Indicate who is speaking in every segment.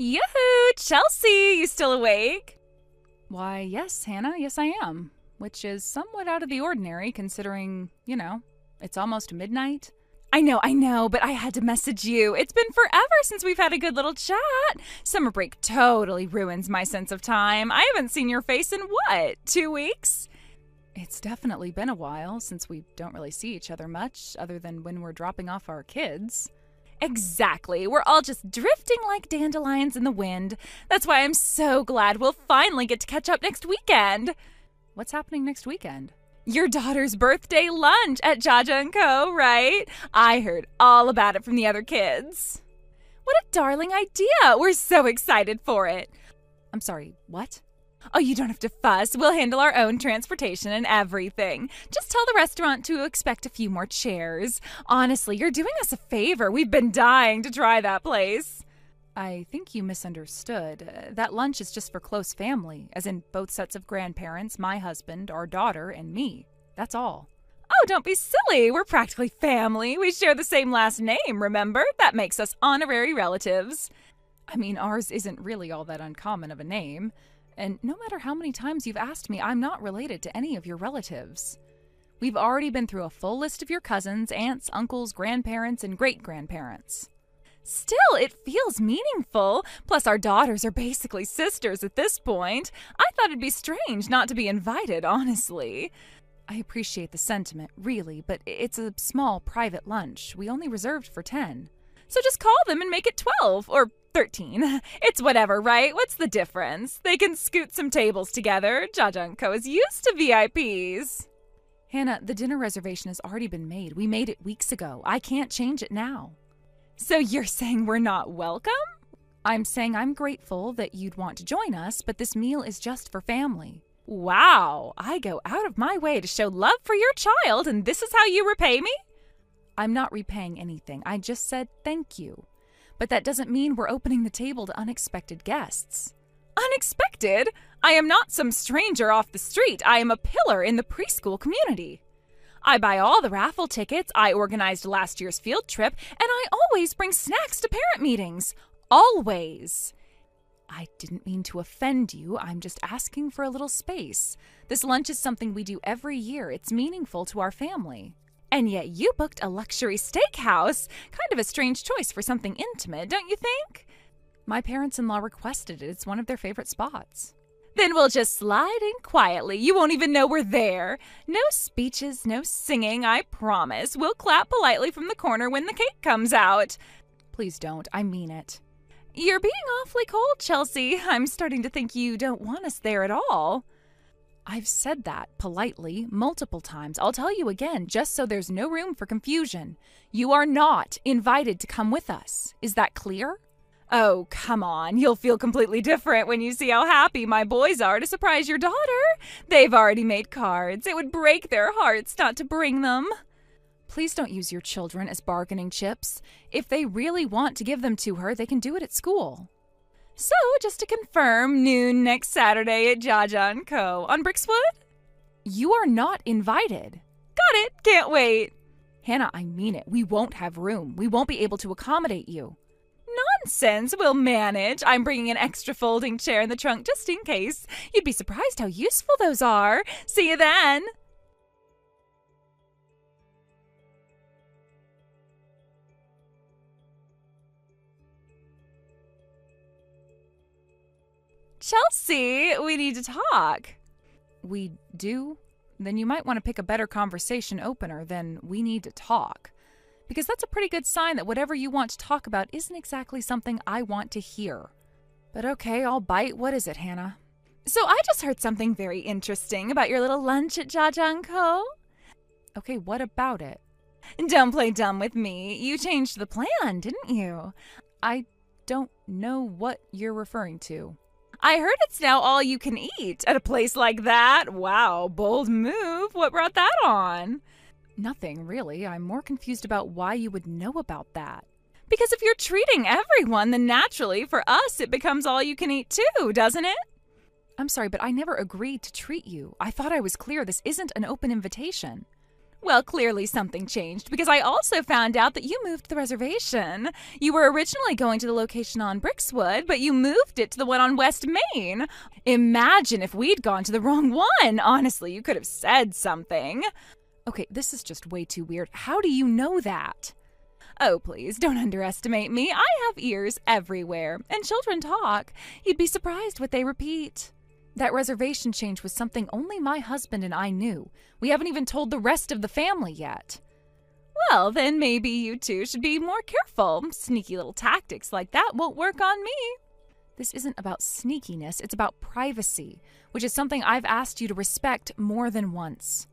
Speaker 1: Yoo-hoo! Chelsea, you still awake?
Speaker 2: Why, yes, Hannah, yes I am. Which is somewhat out of the ordinary considering, it's almost midnight.
Speaker 1: I know, but I had to message you. It's been forever since we've had a good little chat. Summer break totally ruins my sense of time. I haven't seen your face in what, 2 weeks?
Speaker 2: It's definitely been a while since we don't really see each other much, other than when we're dropping off our kids.
Speaker 1: Exactly. We're all just drifting like dandelions in the wind. That's why I'm so glad we'll finally get to catch up next weekend.
Speaker 2: What's happening next weekend?
Speaker 1: Your daughter's birthday lunch at Jaja & Co., right? I heard all about it from the other kids. What a darling idea. We're so excited for it.
Speaker 2: I'm sorry, what?
Speaker 1: Oh, you don't have to fuss. We'll handle our own transportation and everything. Just tell the restaurant to expect a few more chairs. Honestly, you're doing us a favor. We've been dying to try that place.
Speaker 2: I think you misunderstood. That lunch is just for close family, as in both sets of grandparents, my husband, our daughter, and me. That's all.
Speaker 1: Oh, don't be silly. We're practically family. We share the same last name, remember? That makes us honorary relatives.
Speaker 2: I mean, ours isn't really all that uncommon of a name. And no matter how many times you've asked me, I'm not related to any of your relatives. We've already been through a full list of your cousins, aunts, uncles, grandparents, and great-grandparents.
Speaker 1: Still, it feels meaningful. Plus, our daughters are basically sisters at this point. I thought it'd be strange not to be invited, honestly.
Speaker 2: I appreciate the sentiment, really, but it's a small, private lunch. We only reserved for 10.
Speaker 1: So just call them and make it 12, or 13. It's whatever, right? What's the difference? They can scoot some tables together. Jaja & Co. is used to VIPs.
Speaker 2: Hannah, the dinner reservation has already been made. We made it weeks ago. I can't change it now.
Speaker 1: So you're saying we're not welcome?
Speaker 2: I'm saying I'm grateful that you'd want to join us, but this meal is just for family.
Speaker 1: Wow, I go out of my way to show love for your child, and this is how you repay me?
Speaker 2: I'm not repaying anything. I just said thank you. But that doesn't mean we're opening the table to unexpected guests.
Speaker 1: Unexpected? I am not some stranger off the street. I am a pillar in the preschool community. I buy all the raffle tickets, I organized last year's field trip, and I always bring snacks to parent meetings. Always.
Speaker 2: I didn't mean to offend you. I'm just asking for a little space. This lunch is something we do every year. It's meaningful to our family.
Speaker 1: And yet you booked a luxury steakhouse. Kind of a strange choice for something intimate, don't you think?
Speaker 2: My parents-in-law requested it. It's one of their favorite spots.
Speaker 1: Then we'll just slide in quietly. You won't even know we're there. No speeches, no singing, I promise. We'll clap politely from the corner when the cake comes out.
Speaker 2: Please don't. I mean it.
Speaker 1: You're being awfully cold, Chelsea. I'm starting to think you don't want us there at all.
Speaker 2: I've said that politely multiple times. I'll tell you again, just so there's no room for confusion. You are not invited to come with us. Is that clear?
Speaker 1: Oh, come on. You'll feel completely different when you see how happy my boys are to surprise your daughter. They've already made cards. It would break their hearts not to bring them.
Speaker 2: Please don't use your children as bargaining chips. If they really want to give them to her, they can do it at school.
Speaker 1: So, just to confirm, noon next Saturday at Jaja & Co. on Brixwood?
Speaker 2: You are not invited.
Speaker 1: Got it. Can't wait.
Speaker 2: Hannah, I mean it. We won't have room. We won't be able to accommodate you.
Speaker 1: Nonsense. We'll manage. I'm bringing an extra folding chair in the trunk just in case. You'd be surprised how useful those are. See you then. Chelsea, we need to talk.
Speaker 2: We do? Then you might want to pick a better conversation opener than we need to talk. Because that's a pretty good sign that whatever you want to talk about isn't exactly something I want to hear. But okay, I'll bite. What is it, Hannah?
Speaker 1: So I just heard something very interesting about your little lunch at Jaja & Co.
Speaker 2: Okay, what about it?
Speaker 1: Don't play dumb with me. You changed the plan, didn't you?
Speaker 2: I don't know what you're referring to.
Speaker 1: I heard it's now all you can eat at a place like that. Wow, bold move. What brought that on?
Speaker 2: Nothing, really. I'm more confused about why you would know about that.
Speaker 1: Because if you're treating everyone, then naturally, for us, it becomes all you can eat too, doesn't it?
Speaker 2: I'm sorry, but I never agreed to treat you. I thought I was clear this isn't an open invitation.
Speaker 1: Well, clearly something changed because I also found out that you moved the reservation. You were originally going to the location on Brixwood, but you moved it to the one on West Main. Imagine if we'd gone to the wrong one. Honestly, you could have said something.
Speaker 2: Okay, this is just way too weird. How do you know that?
Speaker 1: Oh, please, don't underestimate me. I have ears everywhere, and children talk. You'd be surprised what they repeat.
Speaker 2: That reservation change was something only my husband and I knew. We haven't even told the rest of the family yet.
Speaker 1: Well, then maybe you two should be more careful. Sneaky little tactics like that won't work on me.
Speaker 2: This isn't about sneakiness, it's about privacy, which is something I've asked you to respect more than once.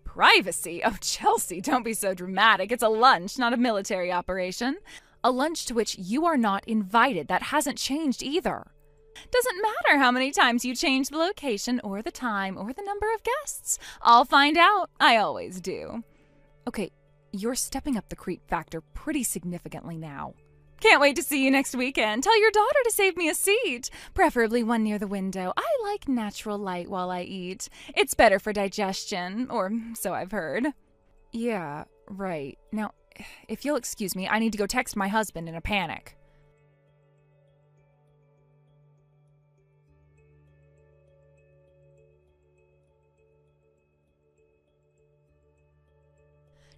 Speaker 1: Privacy? Oh, Chelsea, don't be so dramatic. It's a lunch, not a military operation.
Speaker 2: A lunch to which you are not invited. That hasn't changed either.
Speaker 1: Doesn't matter how many times you change the location or the time or the number of guests. I'll find out. I always do.
Speaker 2: Okay, you're stepping up the creep factor pretty significantly now.
Speaker 1: Can't wait to see you next weekend. Tell your daughter to save me a seat, preferably one near the window. I like natural light while I eat. It's better for digestion, or so I've heard.
Speaker 2: Yeah, right. Now, if you'll excuse me, I need to go text my husband in a panic.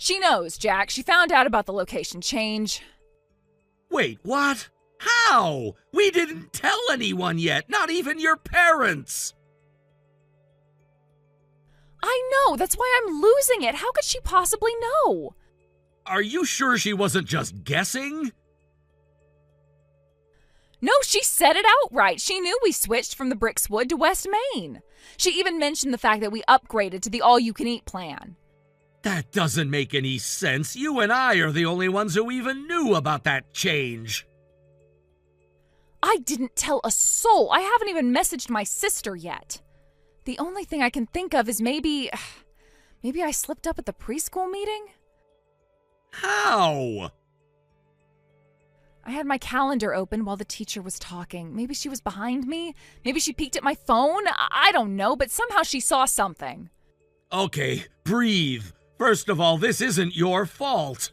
Speaker 1: She knows, Jack. She found out about the location change.
Speaker 3: Wait, what? How? We didn't tell anyone yet, not even your parents!
Speaker 1: I know, that's why I'm losing it. How could she possibly know?
Speaker 3: Are you sure she wasn't just guessing?
Speaker 1: No, she said it outright. She knew we switched from the Brixwood to West Main. She even mentioned the fact that we upgraded to the all-you-can-eat plan.
Speaker 3: That doesn't make any sense. You and I are the only ones who even knew about that change.
Speaker 1: I didn't tell a soul. I haven't even messaged my sister yet.
Speaker 2: The only thing I can think of is maybe I slipped up at the preschool meeting?
Speaker 3: How?
Speaker 2: I had my calendar open while the teacher was talking. Maybe she was behind me. Maybe she peeked at my phone.
Speaker 1: I don't know, but somehow she saw something.
Speaker 3: Okay, breathe. First of all, this isn't your fault.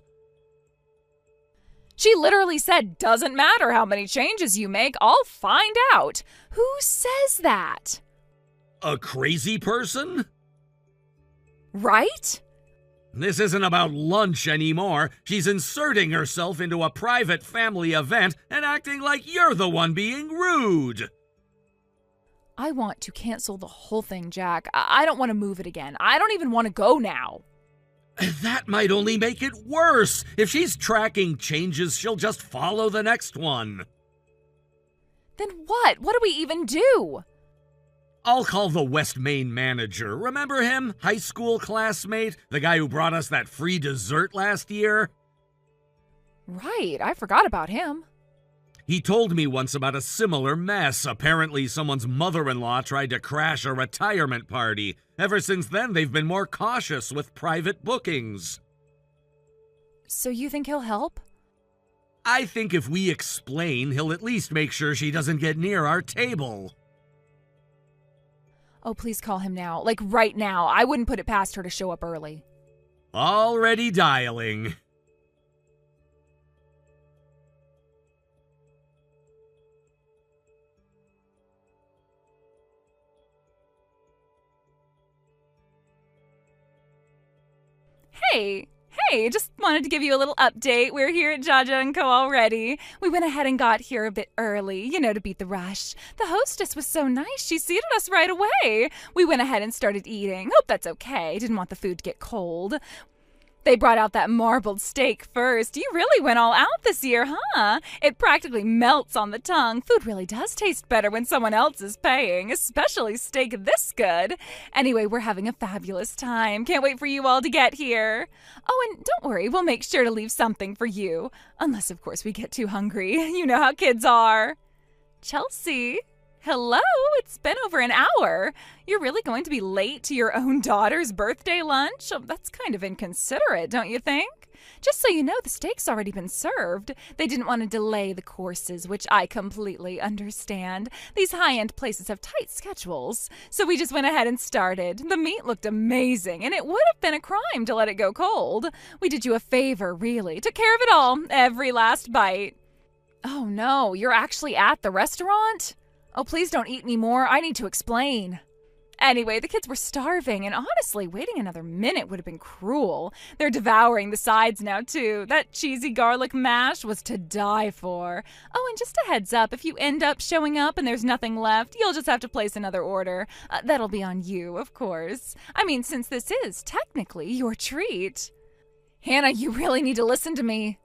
Speaker 1: She literally said, doesn't matter how many changes you make, I'll find out. Who says that?
Speaker 3: A crazy person?
Speaker 1: Right?
Speaker 3: This isn't about lunch anymore. She's inserting herself into a private family event and acting like you're the one being rude.
Speaker 2: I want to cancel the whole thing, Jack. I don't want to move it again. I don't even want to go now.
Speaker 3: That might only make it worse. If she's tracking changes, she'll just follow the next one.
Speaker 1: Then what? What do we even do?
Speaker 3: I'll call the West Main manager. Remember him? High school classmate? The guy who brought us that free dessert last year?
Speaker 2: Right, I forgot about him.
Speaker 3: He told me once about a similar mess. Apparently, someone's mother-in-law tried to crash a retirement party. Ever since then, they've been more cautious with private bookings.
Speaker 2: So you think he'll help?
Speaker 3: I think if we explain, he'll at least make sure she doesn't get near our table.
Speaker 2: Oh, please call him now. Like right now. I wouldn't put it past her to show up early.
Speaker 3: Already dialing.
Speaker 1: Hey, just wanted to give you a little update. We're here at Jaja & Co. already. We went ahead and got here a bit early, to beat the rush. The hostess was so nice, she seated us right away. We went ahead and started eating. Hope that's okay. Didn't want the food to get cold. They brought out that marbled steak first. You really went all out this year, huh? It practically melts on the tongue. Food really does taste better when someone else is paying, especially steak this good. Anyway, we're having a fabulous time. Can't wait for you all to get here. Oh, and don't worry, we'll make sure to leave something for you. Unless, of course, we get too hungry. You know how kids are. Chelsea? Hello, it's been over an hour. You're really going to be late to your own daughter's birthday lunch? Oh, that's kind of inconsiderate, don't you think?
Speaker 2: Just so you know, the steak's already been served. They didn't want to delay the courses, which I completely understand. These high-end places have tight schedules. So we just went ahead and started. The meat looked amazing, and it would have been a crime to let it go cold. We did you a favor, really. Took care of it all, every last bite. Oh no, you're actually at the restaurant? Oh, please don't eat any more. I need to explain. Anyway, the kids were starving, and honestly, waiting another minute would have been cruel. They're devouring the sides now, too. That cheesy garlic mash was to die for. Oh, and just a heads up, if you end up showing up and there's nothing left, you'll just have to place another order. That'll be on you, of course. I mean, since this is technically your treat. Hannah, you really need to listen to me.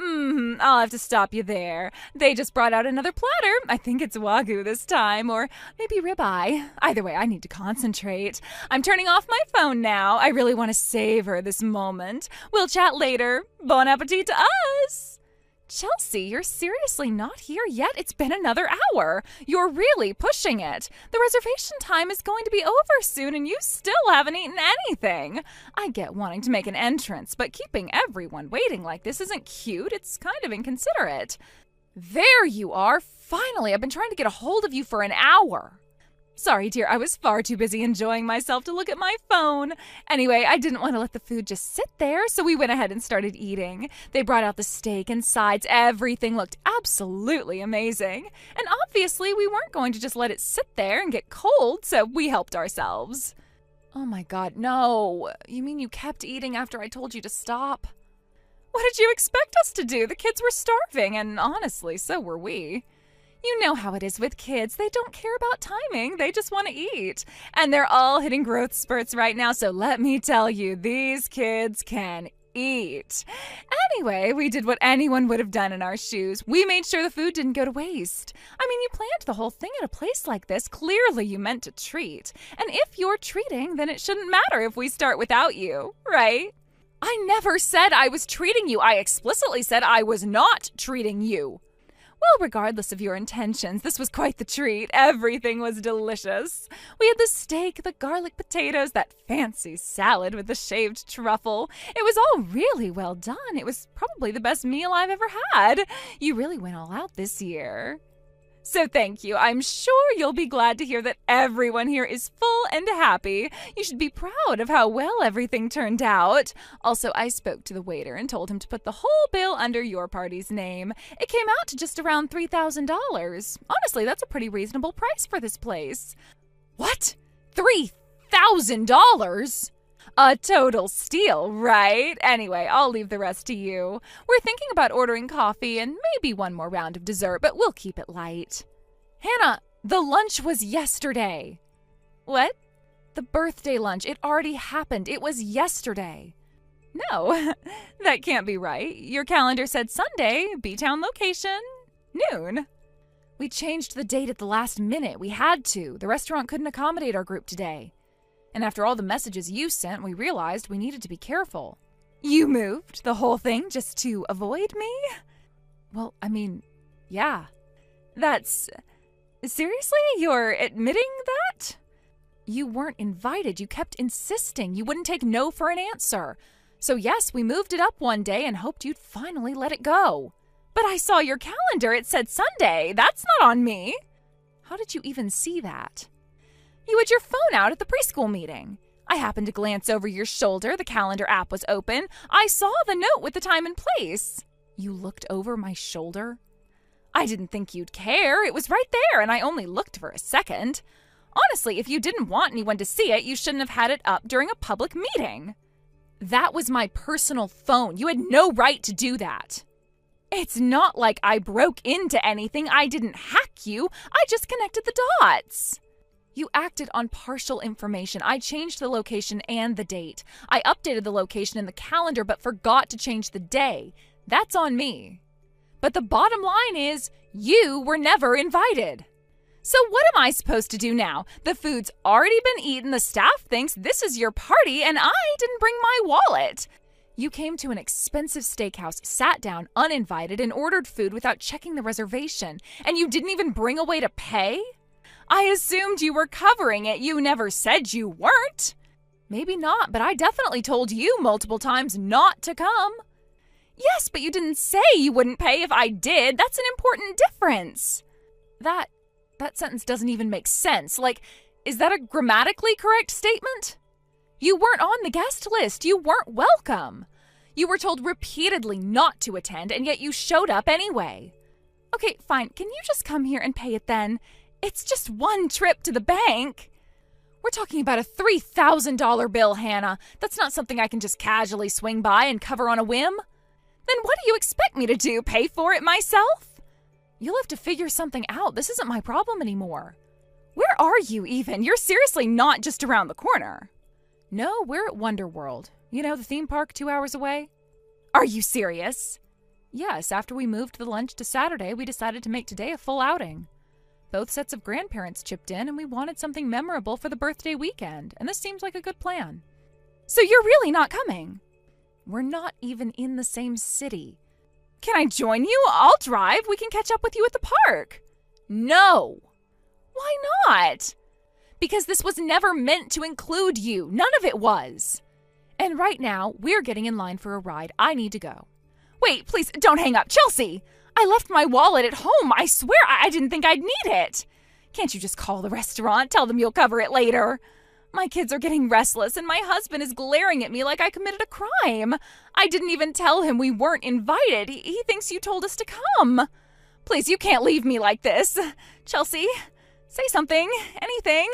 Speaker 2: I'll have to stop you there. They just brought out another platter. I think it's Wagyu this time, or maybe ribeye. Either way, I need to concentrate. I'm turning off my phone now. I really want to savor this moment. We'll chat later. Bon appetit to us! Chelsea, you're seriously not here yet? It's been another hour. You're really pushing it. The reservation time is going to be over soon, and you still haven't eaten anything. I get wanting to make an entrance, but keeping everyone waiting like this isn't cute. It's kind of inconsiderate. There you are. Finally, I've been trying to get a hold of you for an hour. Sorry, dear, I was far too busy enjoying myself to look at my phone. Anyway, I didn't want to let the food just sit there, so we went ahead and started eating. They brought out the steak and sides. Everything looked absolutely amazing. And obviously, we weren't going to just let it sit there and get cold, so we helped ourselves. Oh my God, no. You mean you kept eating after I told you to stop? What did you expect us to do? The kids were starving, and honestly, so were we. You know how it is with kids. They don't care about timing. They just want to eat. And they're all hitting growth spurts right now, so let me tell you, these kids can eat. Anyway, we did what anyone would have done in our shoes. We made sure the food didn't go to waste. I mean, you planned the whole thing at a place like this. Clearly, you meant to treat. And if you're treating, then it shouldn't matter if we start without you, right? I never said I was treating you. I explicitly said I was not treating you. Well, regardless of your intentions, this was quite the treat. Everything was delicious. We had the steak, the garlic potatoes, that fancy salad with the shaved truffle. It was all really well done. It was probably the best meal I've ever had. You really went all out this year. So thank you. I'm sure you'll be glad to hear that everyone here is full and happy. You should be proud of how well everything turned out. Also, I spoke to the waiter and told him to put the whole bill under your party's name. It came out to just around $3,000. Honestly, that's a pretty reasonable price for this place. What? $3,000? A total steal, right? Anyway, I'll leave the rest to you. We're thinking about ordering coffee and maybe one more round of dessert, but we'll keep it light. Hannah, the lunch was yesterday. What? The birthday lunch. It already happened. It was yesterday. No, that can't be right. Your calendar said Sunday, B-Town location, noon. We changed the date at the last minute. We had to. The restaurant couldn't accommodate our group today. And after all the messages you sent, we realized we needed to be careful. You moved the whole thing just to avoid me? Well, I mean, yeah. That's... Seriously? You're admitting that? You weren't invited. You kept insisting. You wouldn't take no for an answer. So yes, we moved it up one day and hoped you'd finally let it go. But I saw your calendar. It said Sunday. That's not on me. How did you even see that? You had your phone out at the preschool meeting. I happened to glance over your shoulder. The calendar app was open. I saw the note with the time and place. You looked over my shoulder? I didn't think you'd care. It was right there, and I only looked for a second. Honestly, if you didn't want anyone to see it, you shouldn't have had it up during a public meeting. That was my personal phone. You had no right to do that. It's not like I broke into anything. I didn't hack you. I just connected the dots. You acted on partial information. I changed the location and the date. I updated the location in the calendar but forgot to change the day. That's on me. But the bottom line is, you were never invited. So what am I supposed to do now? The food's already been eaten, the staff thinks this is your party, and I didn't bring my wallet. You came to an expensive steakhouse, sat down uninvited, and ordered food without checking the reservation, and you didn't even bring a way to pay? I assumed you were covering it. You never said you weren't. Maybe not, but I definitely told you multiple times not to come.
Speaker 1: Yes, but you didn't say you wouldn't pay if I did. That's an important difference.
Speaker 2: That sentence doesn't even make sense. Like, is that a grammatically correct statement?
Speaker 1: You weren't on the guest list. You weren't welcome. You were told repeatedly not to attend, and yet you showed up anyway. Okay, fine. Can you just come here and pay it then? It's just one trip to the bank. We're talking about a $3,000 bill, Hannah. That's not something I can just casually swing by and cover on a whim. Then what do you expect me to do? Pay for it myself?
Speaker 2: You'll have to figure something out. This isn't my problem anymore.
Speaker 1: Where are you even? You're seriously not just around the corner.
Speaker 2: No, we're at Wonder World. You know, the theme park 2 hours away?
Speaker 1: Are you serious?
Speaker 2: Yes, after we moved the lunch to Saturday, we decided to make today a full outing. Both sets of grandparents chipped in, and we wanted something memorable for the birthday weekend, and this seems like a good plan.
Speaker 1: So you're really not coming?
Speaker 2: We're not even in the same city.
Speaker 1: Can I join you? I'll drive. We can catch up with you at the park.
Speaker 2: No.
Speaker 1: Why not? Because this was never meant to include you. None of it was.
Speaker 2: And right now, we're getting in line for a ride. I need to go.
Speaker 1: Wait, please, don't hang up. Chelsea, I left my wallet at home. I swear I didn't think I'd need it. Can't you just call the restaurant? Tell them you'll cover it later. My kids are getting restless, and my husband is glaring at me like I committed a crime. I didn't even tell him we weren't invited. He thinks you told us to come. Please, you can't leave me like this. Chelsea, say something. Anything.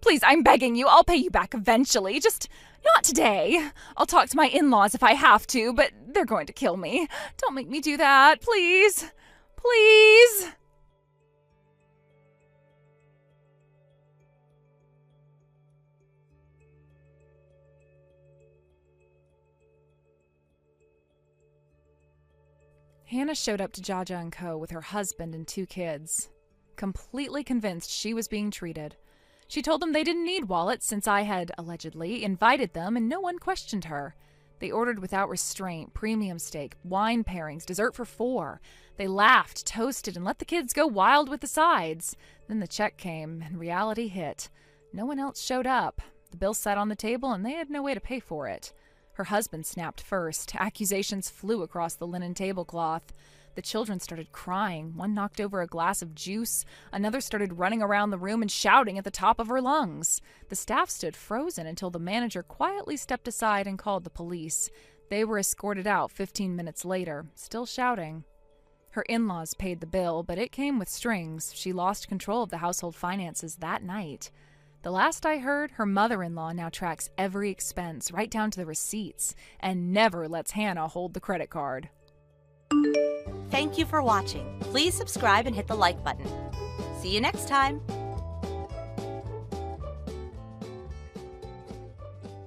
Speaker 1: Please, I'm begging you. I'll pay you back eventually. Just not today. I'll talk to my in-laws if I have to, but they're going to kill me. Don't make me do that. Please. Please.
Speaker 2: Hannah showed up to Jaja & Co. with her husband and 2 kids, completely convinced she was being treated. She told them they didn't need wallets since I had, allegedly, invited them and no one questioned her. They ordered without restraint, premium steak, wine pairings, dessert for 4. They laughed, toasted, and let the kids go wild with the sides. Then the check came and reality hit. No one else showed up. The bill sat on the table and they had no way to pay for it. Her husband snapped first. Accusations flew across the linen tablecloth. The children started crying. One knocked over a glass of juice. Another started running around the room and shouting at the top of her lungs. The staff stood frozen until the manager quietly stepped aside and called the police. They were escorted out 15 minutes later, still shouting. Her in-laws paid the bill, but it came with strings. She lost control of the household finances that night. The last I heard, her mother-in-law now tracks every expense, right down to the receipts, and never lets Hannah hold the credit card.
Speaker 4: Thank you for watching. Please subscribe and hit the like button. See you next time.